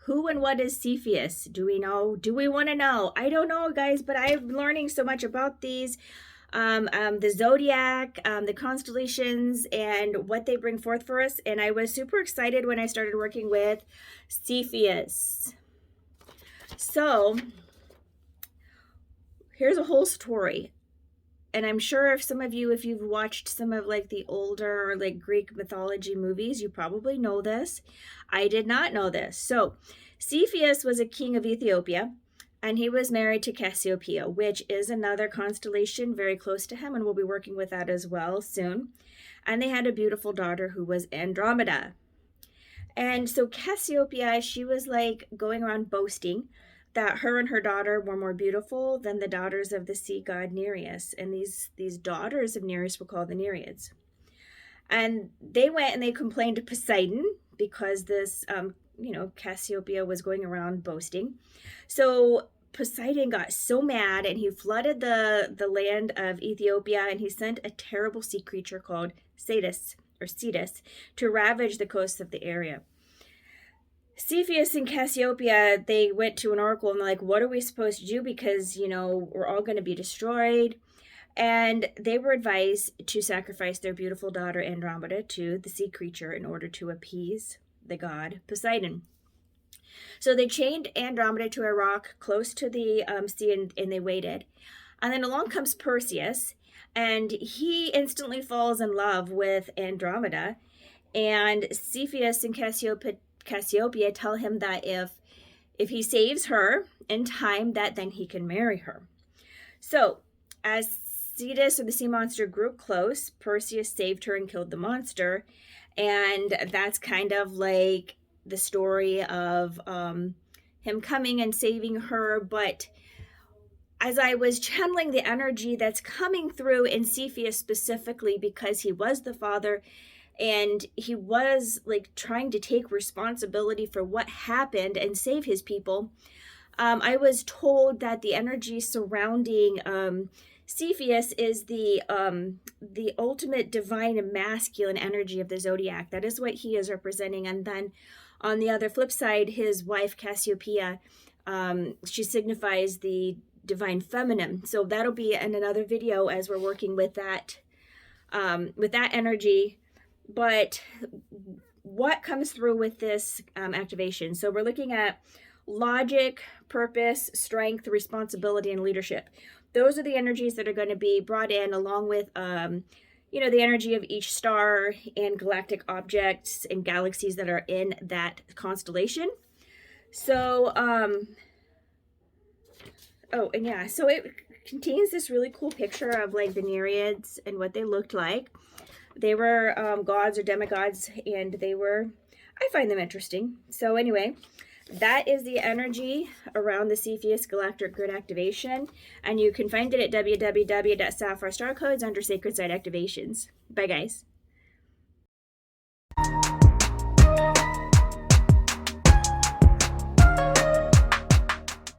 Who and what is Cepheus? Do we know? Do we want to know? I don't know, guys, but I'm learning so much about these. The zodiac, the constellations, and what they bring forth for us. And I was super excited when I started working with Cepheus. So here's a whole story. And I'm sure if some of you, if you've watched some of like the older like Greek mythology movies, you probably know this. I did not know this. So Cepheus was a king of Ethiopia, and he was married to Cassiopeia, which is another constellation very close to him, and we'll be working with that as well soon. And they had a beautiful daughter who was Andromeda. And so Cassiopeia, she was like going around boasting that her and her daughter were more beautiful than the daughters of the sea god Nereus. And these daughters of Nereus were called the Nereids. And they went and they complained to Poseidon because this, Cassiopeia was going around boasting. So Poseidon got so mad and he flooded the land of Ethiopia, and he sent a terrible sea creature called Cetus to ravage the coasts of the area. Cepheus and Cassiopeia, they went to an oracle and they're like, what are we supposed to do? Because, we're all going to be destroyed. And they were advised to sacrifice their beautiful daughter Andromeda to the sea creature in order to appease the god Poseidon. So they chained Andromeda to a rock close to the sea, and they waited. And then along comes Perseus, and he instantly falls in love with Andromeda. And Cepheus and Cassiopeia tell him that if he saves her in time, that then he can marry her. So as Cetus, or the sea monster, grew close, Perseus saved her and killed the monster. And that's kind of like the story of him coming and saving her. But as I was channeling the energy that's coming through in Cepheus specifically, because he was the father and he was like trying to take responsibility for what happened and save his people, I was told that the energy surrounding Cepheus is the ultimate divine and masculine energy of the zodiac. That is what he is representing. And then on the other flip side, his wife Cassiopeia, she signifies the divine feminine. So that'll be in another video as we're working with that energy. But what comes through with this activation? So we're looking at logic, purpose, strength, responsibility, and leadership. Those are the energies that are going to be brought in, along with, the energy of each star and galactic objects and galaxies that are in that constellation. So, so it contains this really cool picture of like the Nereids and what they looked like. They were gods or demigods, and I find them interesting. So anyway, that is the energy around the Cepheus Galactic Grid activation, and you can find it at www.sapphirestarcodes under Sacred Site Activations. Bye, guys.